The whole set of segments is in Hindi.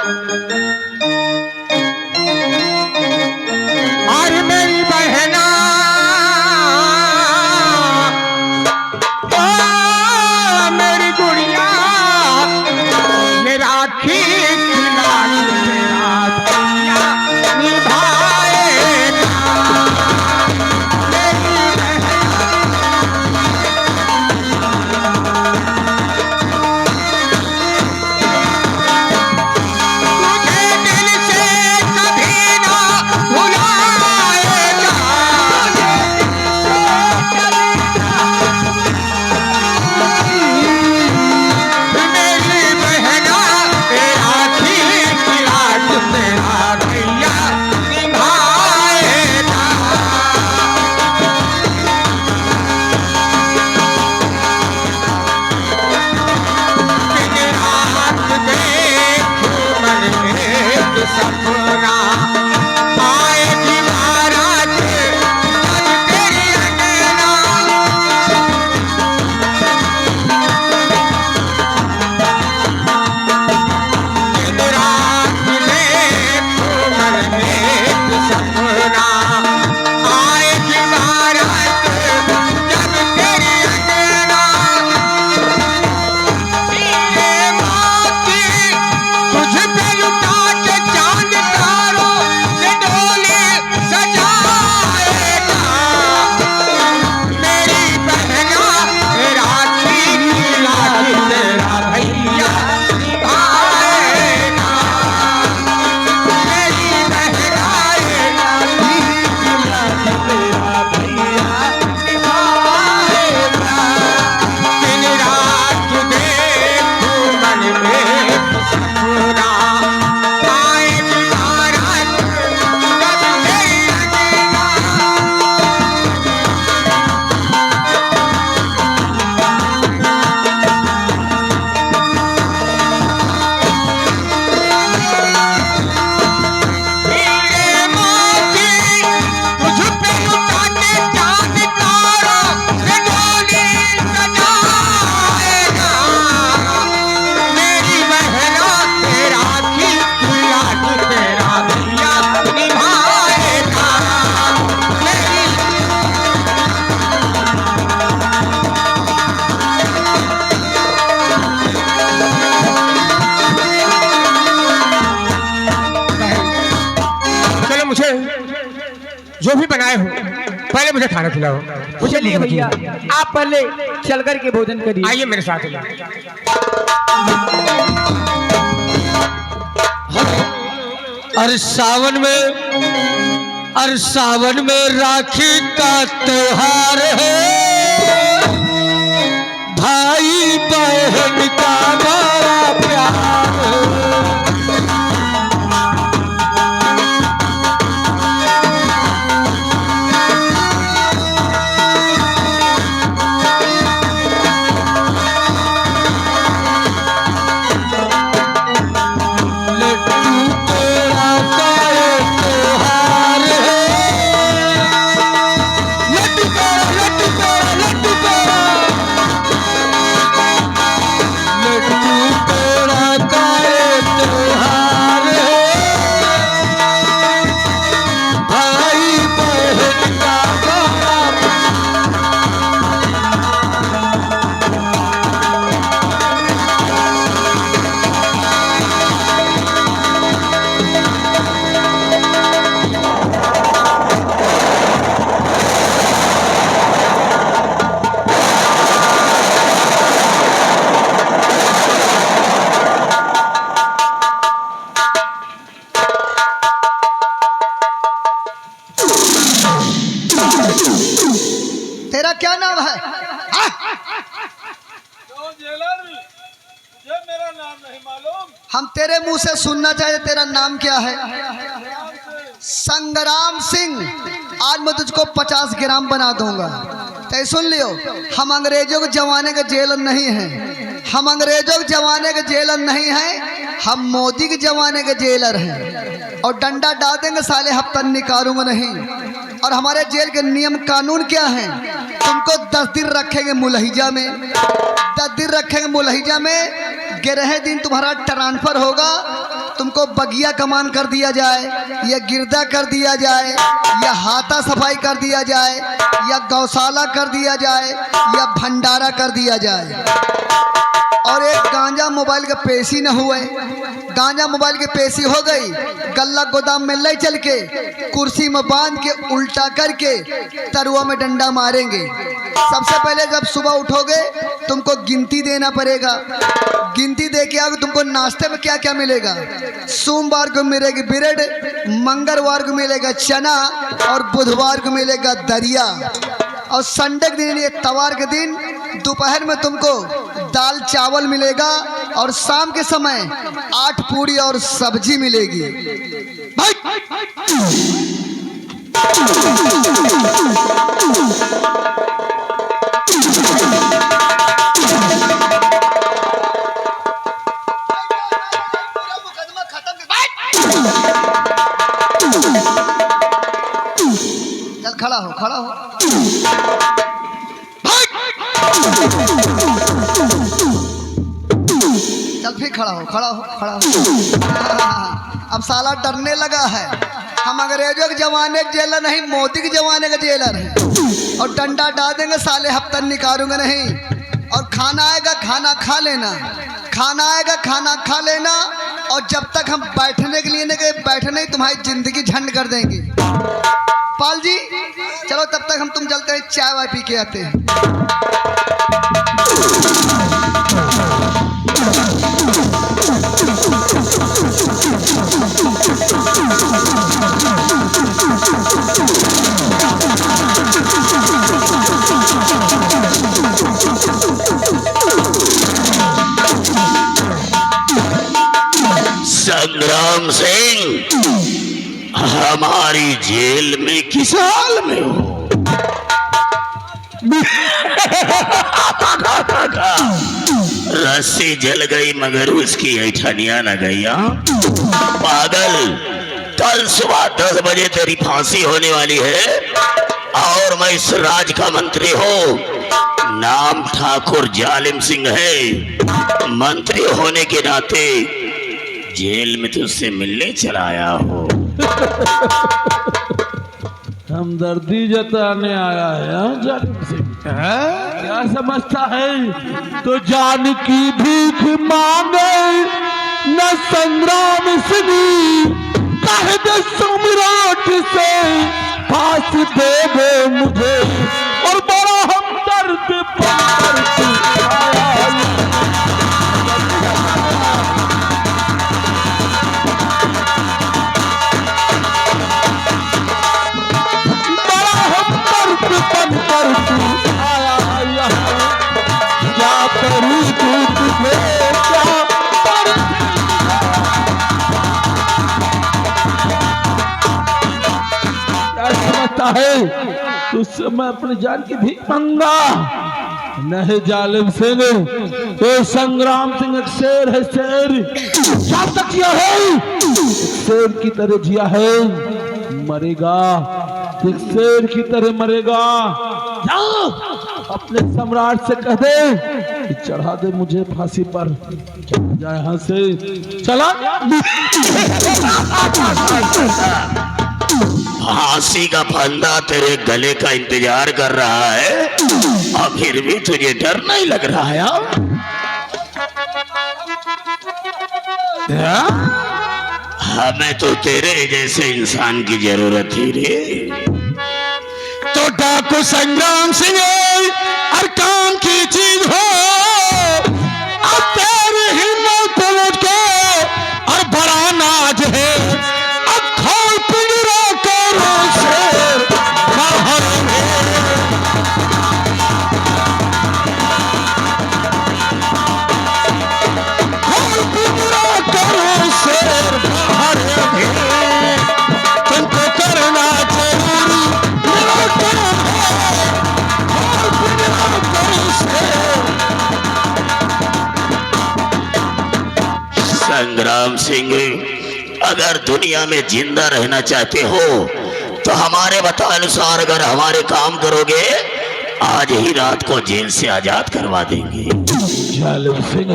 और मेरी बहना ओ मेरी गुड़िया ये राखी की लाज तेरा भैया निभाएगा। मेरी तुझे दिल से कभी ना भुलाएगा। मेरी बहना तेरा खीर की लाज तेरा भैया निभाएगा। दिन रात देखूं मन एक सपना आएगी बारात जब तेरी अंगना। दिन रात देखूं मन एक सपना आएगी बारात जब तेरी अंगना। ये मोती तुझ पे लुटा के चांद तारों से डोली सजाएगा। मेरी बहना राखी की लाज तेरा भैया निभाएगा। मेरी बहना राखी की लाज तेरा भैया निभाएगा। दिन रात देखूं मन में सपना आएगी बारात जब तेरी अंगना। हीरे मोती तुझ पे लुटा के चांद तारों से डोली सजाएगा। मेरी बहना तेरा खीर की लाज तेरा भैया निभाएगा। मेरी चलो मुझे जो भी बनाए हो पहले मुझे खाना खिलाओ। मुझे चलिए भैया, आप पहले चल कर के भोजन करिए। आइए मेरे साथ। और सावन में राखी का त्योहार है, भाई बहन का बड़ा प्यार है। लड्डू तेरा का ये त्योहार है, लड्डू तेरा लड्डू तेरा लड्डू तेरा लड्डू तेरा का ये त्योहार है, भाई बहन का बड़ा तेरा क्या नाम है? क्यों जेलर, मुझे मेरा नाम नहीं मालूम? हम तेरे मुंह से सुनना चाहते, तेरा नाम क्या है? संग्राम सिंह। आज मैं तुझको 50 ग्राम बना दूंगा। तो सुन लियो, हम अंग्रेजों के जमाने के जेलर नहीं हैं। हम अंग्रेजों के जमाने के जेलर नहीं हैं, हम मोदी के जमाने के जेलर हैं। और डंडा डाल देंगे साले, हफ्ता निकालूंगा नहीं। और हमारे जेल के नियम कानून क्या हैं? तुमको 10 दिन रखेंगे मुलहिजा में, 10 दिन रखेंगे मुलहिजा में, 11 दिन तुम्हारा ट्रांसफर होगा, तुमको बगिया कमान कर दिया जाए, या गिरदा कर दिया जाए, या हाथा सफाई कर दिया जाए, या गौशाला कर दिया जाए, या भंडारा कर दिया जाए। और एक गांजा मोबाइल के पेशी न हुए, गांजा मोबाइल के पेशी हो गई, गल्ला गोदाम में ले चल के कुर्सी में बांध के उल्टा करके तरुआ में डंडा मारेंगे। सबसे पहले जब सुबह उठोगे तुमको गिनती देना पड़ेगा, गिनती दे के आओगे तुमको नाश्ते में क्या क्या मिलेगा। सोमवार को मिलेगी ब्रेड, मंगलवार को मिलेगा चना, और बुधवार को मिलेगा दरिया, और संडे के दिन, ये तवार के दिन दोपहर में तुमको दाल चावल मिलेगा, और शाम के समय 8 पूरी और सब्जी मिलेगी। भाई चल खड़ा हो, खड़ा हो। चल फिर खड़ा हो, खड़ा हो, खड़ा हो। अब साला डरने लगा है। हम अंग्रेजों के जमाने के जेलर नहीं, मोदी के जमाने के जेलर हैं। और डंडा डाल देंगे साले, हफ्ता निकालूंगा नहीं। और खाना आएगा, खाना खा लेना, खाना आएगा, खाना खा लेना। और जब तक हम बैठने के लिए नहीं बैठने, तुम्हारी जिंदगी झंड कर देंगे। पाल जी चलो, तब तक हम तुम चलते हैं, चाय वाय पी के आते हैं। संग्राम सिंह, हमारी जेल में किस हाल में हो? रस्सी जल गई मगर उसकी ऐठनिया न गई। पागल, कल सुबह 10 बजे तेरी फांसी होने वाली है, और मैं इस राज का मंत्री हूँ। नाम ठाकुर जालिम सिंह है। मंत्री होने के नाते जेल में तुझसे मिलने चला आया हो। हमदर्दी जताने आया है जालिम सिंह। क्या समझता है? तो जान की भीख मांगे न संग्राम सिंह, कह दे सम्राट से फांस दे दे मुझे, और बड़ा हमदर्द पार तू आया। है तुझसे मैं अपनी जान की भीख मांगा नहीं जालिम सिंह। तो संग्राम सिंह एक शेर है, शेर क्या तक किया है, शेर की तरह जिया है, मरेगा एक शेर की तरह मरेगा। जा अपने सम्राट से कह दे कि चढ़ा दे मुझे फांसी पर, चला जाए यहाँ से, चला। फांसी का फंदा तेरे गले का इंतजार कर रहा है, और फिर भी तुझे डर नहीं लग रहा है? हमें तो तेरे जैसे इंसान की जरूरत थी रे। तो डाकू संग्राम सिंह हर काम की चीज हो, अब तेरी हिम्मत पलट के और बड़ा नाज है, अब खोल पिंजरा करो शेर बाहर है। खोल पिंजरा करो शेर बाहर है, तुमको करना जरूरी मेरा काम है, खोल पिंजरा करो शेर। संग्राम सिंह, अगर दुनिया में जिंदा रहना चाहते हो तो हमारे बतानुसार अगर हमारे काम करोगे, आज ही रात को जेल से आजाद करवा देंगे। जालिम सिंह,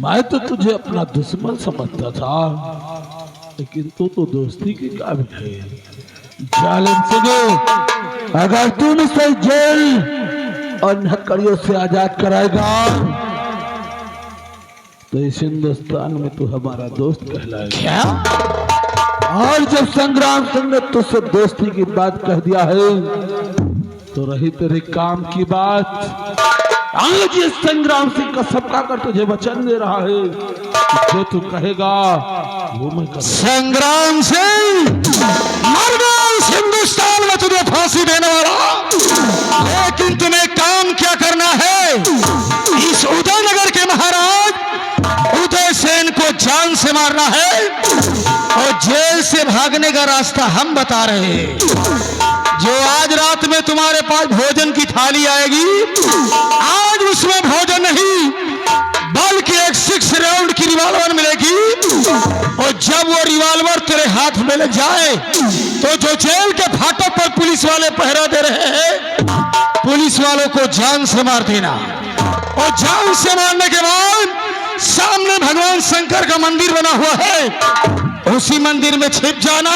मैं तो तुझे अपना दुश्मन समझता था, लेकिन तू तो दोस्ती के काबिल है। जालिम सिंह, अगर तू मुझसे जेल और नकड़ियों से आजाद कराएगा तो इस हिंदुस्तान में तू हमारा दोस्त कहलाएगा। क्या? और जब संग्राम सिंह ने तुझसे दोस्ती की बात कह दिया है तो रही तेरे काम की बात। आज ये संग्राम सिंह का सबका कर तुझे वचन दे रहा है, जो तू कहेगा वो मैं करूंगा। संग्राम सिंह, मरना इस हिंदुस्तान में तुझे फांसी देने वाला, लेकिन तुम्हें काम क्या करना है? इस उदयनगर के महाराज उदय सेन को जान से मारना है और जेल से भागने का रास्ता हम बता रहे हैं। जो आज रात में तुम्हारे पास भोजन की थाली आएगी, आज उसमें भोजन नहीं बल्कि एक 6 राउंड की रिवॉल्वर मिलेगी, और जब वो रिवॉल्वर तेरे हाथ में लग जाए तो जो जेल के फाटक पर पुलिस वाले पहरा दे रहे हैं, पुलिस वालों को जान से मार देना, और जान से मारने के बाद सामने भगवान शंकर का मंदिर बना हुआ है, उसी मंदिर में छिप जाना।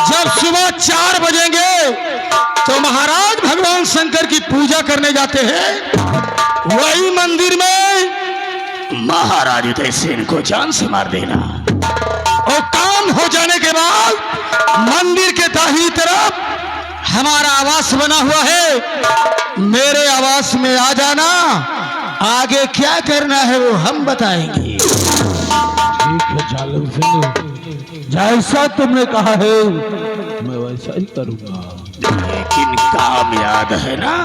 जब सुबह 4 बजेंगे तो महाराज भगवान शंकर की पूजा करने जाते हैं, वही मंदिर में महाराज उदय सेन को जान से मार देना। और काम हो जाने के बाद मंदिर के दाहिनी तरफ हमारा आवास बना हुआ है, मेरे आवास में आ जाना। आगे क्या करना है वो हम बताएंगे। ठीक है जालिम सिंह, जैसा तुमने कहा है मैं वैसा ही करूंगा। लेकिन काम याद है ना,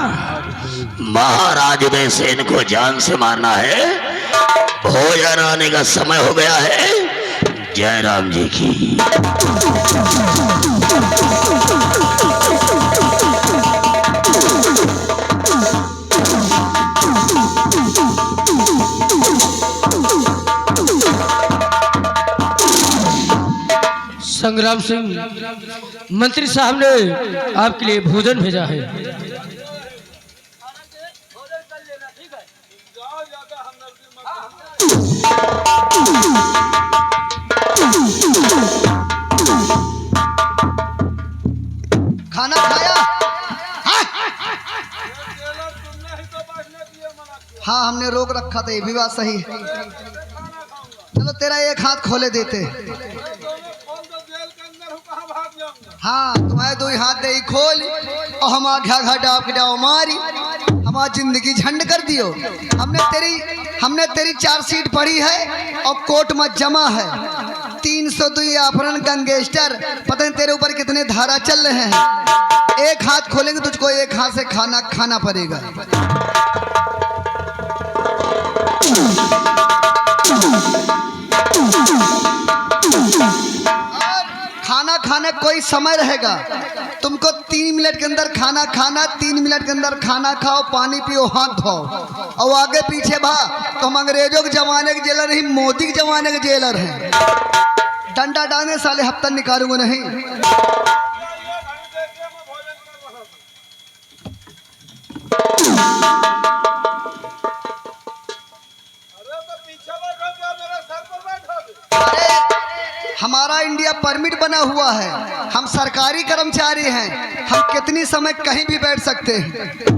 महाराज उदय सेन को जान से मारना है। भोजन आने का समय हो गया है। जय राम जी की। संग्राम सिंह, मंत्री साहब ने आपके लिए भोजन भेजा है। खाना खाया? हाँ, हमने रोक रखा था, ये भी बात सही है। चलो तेरा एक हाथ खोले देते। हाँ, तुम्हारे 2 हाथ दे खोल और हम घा डाप के डाव मारी, हमारी जिंदगी झंड कर दियो। हमने तेरी चार्जशीट पढ़ी है और कोर्ट में जमा है 302 अपहरण गैंगस्टर। पता नहीं तेरे ऊपर कितने धारा चल रहे हैं। एक हाथ खोलेंगे तुझको एक हाथ से खाना खाना पड़ेगा। खाना खाने कोई समय रहेगा। तुमको 3 मिनट के अंदर खाना खाना, 3 मिनट के अंदर खाना खाओ, पानी पियो, हाथ धोओ और आगे पीछे तो हम अंग्रेजों के जमाने के जेलर नहीं, मोदी के जमाने के जेलर हैं। डंडा डालने साले हफ्ता निकालूंगा नहीं। हमारा इंडिया परमिट बना हुआ है, हम सरकारी कर्मचारी हैं, हम कितनी समय कहीं भी बैठ सकते हैं।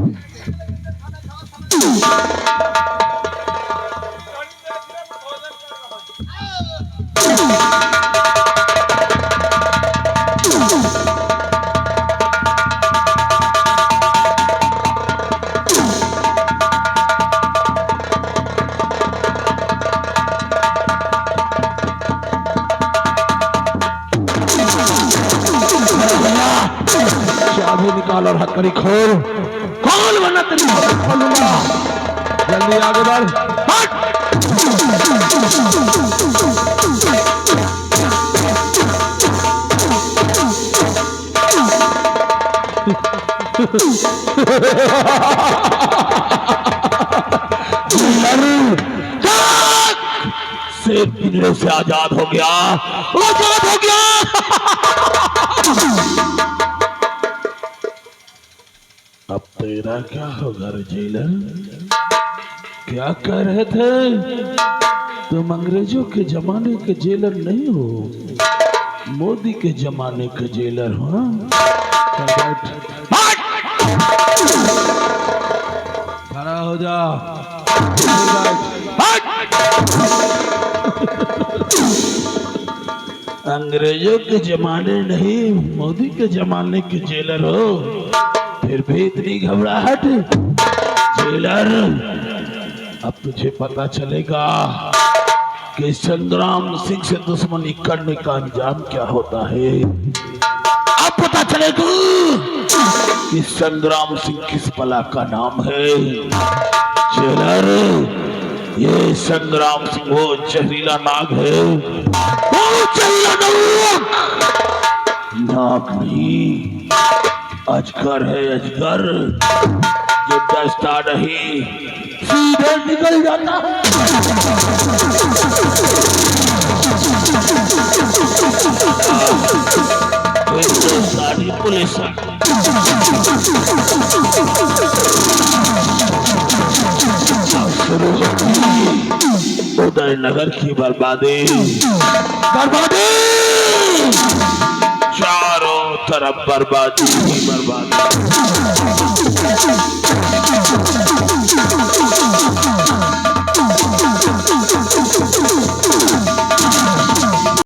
चाबी निकाल और हथकड़ी खोल वरना तेरी हथकड़ी खोलूंगा। जल्दी आगे बढ़, हट। शेर पिंजरे से आजाद हो गया, आजाद हो गया। अब तेरा क्या होगा जेलर? क्या कह रहे थे? तुम अंग्रेजों के जमाने के जेलर नहीं हो, मोदी के जमाने के जेलर हो। खड़ा हो जा। अंग्रेजों के जमाने नहीं, मोदी के जमाने के जेलर हो, फिर भी इतनी घबराहट? जेलर, अब तुझे पता चलेगा कि संग्राम सिंह से दुश्मनी करने का अंजाम क्या होता है। अब पता चलेगा कि संग्राम सिंह किस बला का नाम है। जेलर, ये संग्राम सिंह वो जहरीला नाग है, वो जहरीला नाग नहीं, अजगर है, अजगर जो डसता नहीं सीधे निकल जाता है। सारी पुलिस उदय नगर की बर्बादी, बर्बादी, चारों तरफ बर्बादी ही बर्बादी।